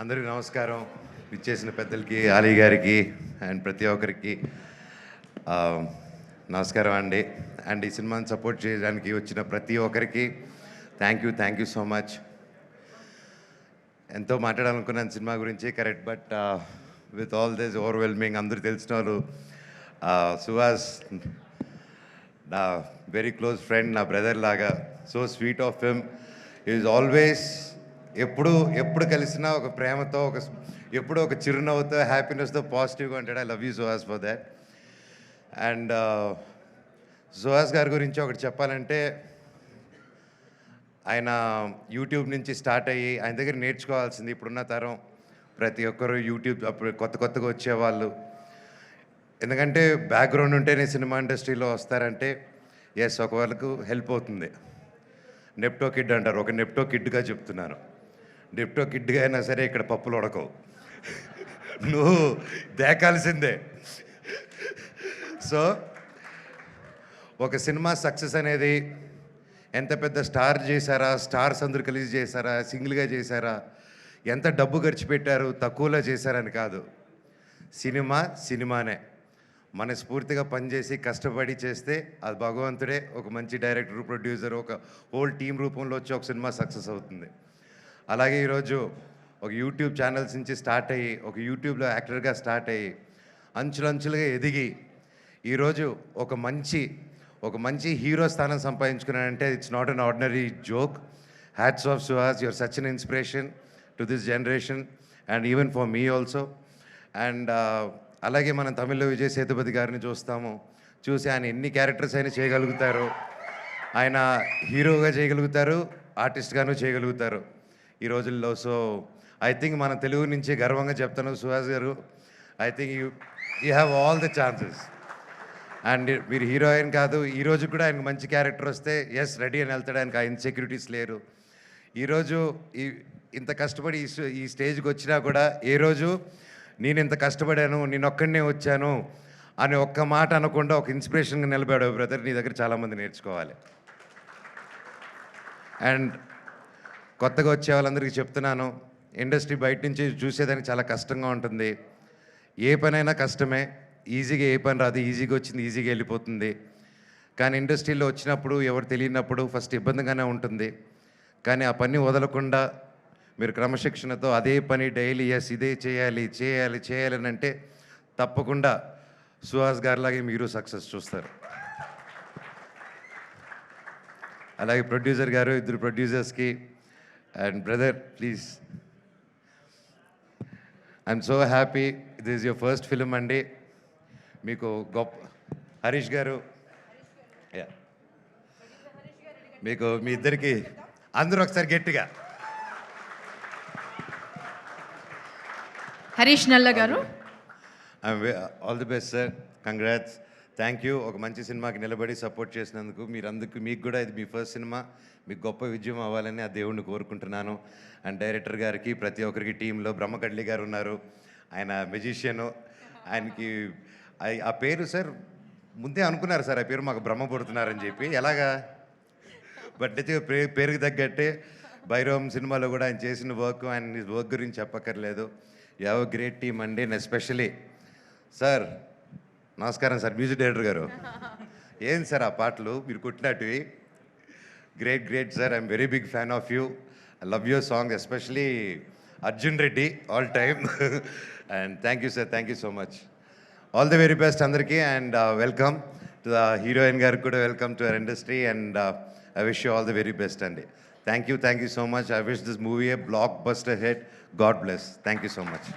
అందరికీ నమస్కారం. ఇచ్చేసిన పెద్దలకి, ఆలీ గారికి అండ్ ప్రతి ఒక్కరికి నమస్కారం అండి. అండ్ ఈ సినిమాని సపోర్ట్ చేయడానికి వచ్చిన ప్రతి ఒక్కరికి థ్యాంక్ యూ సో మచ్. ఎంతో మాట్లాడాలనుకున్నాను సినిమా గురించి, correct. But with all this overwhelming, అందరూ తెలిసిన వాళ్ళు, సుహాస్ నా వెరీ క్లోజ్ ఫ్రెండ్, నా బ్రదర్ లాగా, so sweet of him. Is always ఎప్పుడు కలిసినా ఒక ప్రేమతో, ఎప్పుడు ఒక చిరునవ్వుతో, హ్యాపీనెస్తో, పాజిటివ్గా ఉంటాడు. I love you Suhas for that. And Suhas గారి గురించి ఒకటి చెప్పాలంటే, ఆయన యూట్యూబ్ నుంచి స్టార్ట్ అయ్యి ఆయన దగ్గర నేర్చుకోవాల్సింది ఇప్పుడున్న తరం ప్రతి ఒక్కరు యూట్యూబ్ అప్పుడు కొత్తగా వచ్చేవాళ్ళు. ఎందుకంటే బ్యాక్గ్రౌండ్ ఉంటేనే సినిమా ఇండస్ట్రీలో వస్తారంటే ఎస్, ఒక వాళ్ళకు హెల్ప్ అవుతుంది. నెప్టో కిడ్ అంటారు, ఒక నెప్టో కిడ్గా చెప్తున్నాను. నెప్టో కిడ్గా అయినా సరే ఇక్కడ పప్పులు ఉడకవు, నువ్వు దేకాల్సిందే. సో ఒక సినిమా సక్సెస్ అనేది ఎంత పెద్ద స్టార్ చేశారా, స్టార్స్ అందరూ కలిసి చేశారా, సింగిల్గా చేశారా, ఎంత డబ్బు ఖర్చు పెట్టారు, తక్కువలో చేశారని కాదు. సినిమానే మనస్ఫూర్తిగా పనిచేసి కష్టపడి చేస్తే అది భగవంతుడే ఒక మంచి డైరెక్టర్, ప్రొడ్యూసర్, ఒక హోల్ టీం రూపంలో వచ్చి ఒక సినిమా సక్సెస్ అవుతుంది. అలాగే ఈరోజు ఒక యూట్యూబ్ ఛానల్స్ నుంచి స్టార్ట్ అయ్యి, ఒక యూట్యూబ్లో యాక్టర్గా స్టార్ట్ అయ్యి, అంచులంచులుగా ఎదిగి ఈరోజు ఒక మంచి హీరో స్థానం సంపాదించుకున్నానంటే it's not an ordinary joke. Hats off Suhas, your such an inspiration to this generation and even for me also. And అలాగే మనం తమిళ్లో విజయ్ సేతుపతి గారిని చూసి ఆయన ఎన్ని క్యారెక్టర్స్ అయినా చేయగలుగుతారు. ఆయన హీరోగా చేయగలుగుతారు, ఆర్టిస్ట్గాను చేయగలుగుతారు ఈ రోజుల్లో. సో ఐ థింక్ మన తెలుగు నుంచి గర్వంగా చెప్తాను, సుహాస్ గారు, I think you have all the chances. And మీరు హీరోయిన్ కాదు, ఈరోజు కూడా ఆయనకు మంచి క్యారెక్టర్ వస్తే ఎస్ రెడీ అని వెళ్తాడు. ఆయనకు ఆ ఇన్సెక్యూరిటీస్ లేరు. ఈరోజు ఇంత కష్టపడి ఈ స్టేజ్కి వచ్చినా కూడా ఏ రోజు నేను ఇంత కష్టపడాను, నేను ఒక్కడనే వచ్చాను అని ఒక్క మాట అనకుండా ఒక ఇన్స్పిరేషన్గా నిలబడావు బ్రదర్. నీ దగ్గర చాలామంది నేర్చుకోవాలి. అండ్ కొత్తగా వచ్చే వాళ్ళందరికీ చెప్తున్నాను, ఇండస్ట్రీ బయట నుంచి చూసేదానికి చాలా కష్టంగా ఉంటుంది. ఏ పనైనా కష్టమే, ఈజీగా ఏ పని రాదు, ఈజీగా వచ్చింది ఈజీగా వెళ్ళిపోతుంది. కానీ ఇండస్ట్రీలో వచ్చినప్పుడు ఎవరు తెలియనప్పుడు ఫస్ట్ ఇబ్బందిగానే ఉంటుంది. కానీ ఆ పని వదలకుండా మీరు క్రమశిక్షణతో అదే పని డైలీ ఎస్ ఇదే చేయాలి అని అంటే తప్పకుండా సుహాస్ గారిలాగే మీరు సక్సెస్ చూస్తారు. అలాగే ప్రొడ్యూసర్ గారు, ఇద్దరు ప్రొడ్యూసర్స్కి and brother please, I'm so happy. This is your first film అండి. మీకు గొప్ప హరీష్ గారు, మీకు మీ ఇద్దరికి అందరూ ఒకసారి గట్టిగా హరీష్ నల్ల గారు, all the best sir, congrats, thank you. ఒక మంచి సినిమాకి నిలబడి సపోర్ట్ చేసినందుకు మీకు కూడా ఇది మీ ఫస్ట్ సినిమా, మీకు గొప్ప విజయం అవ్వాలని ఆ దేవుణ్ణి కోరుకుంటున్నాను. అండ్ డైరెక్టర్ గారికి, ప్రతి ఒక్కరికి టీంలో బ్రహ్మకడ్లి గారు ఉన్నారు, ఆయన మెజిషియను. ఆయనకి ఆ పేరు సార్ ముందే అనుకున్నారు సార్, ఆ పేరు మాకు బ్రహ్మ పుడుతున్నారని చెప్పి, ఎలాగా బట్ అయితే పేరుకి తగ్గట్టే భైరవం సినిమాలో కూడా ఆయన చేసిన వర్క్, ఆయన వర్క్ గురించి చెప్పక్కర్లేదు. You have a great team అండి. అండ్ ఎస్పెషలీ సార్, నమస్కారం సార్, మ్యూజిక్ డైరెక్టర్ గారు. ఏం సార్ ఆ పాటలు మీరు కొట్టినట్టువి, great sir. I'm very big fan of you. I love your song, especially Arjun Reddy all time. And thank you sir, thank you so much. All the very best అందరికీ. And welcome to the heroine గారికి కూడా, welcome to our industry. And I wish you all the very best అండి. Thank you so much. I wish this movie A block buster hit. God bless. Thank you so much.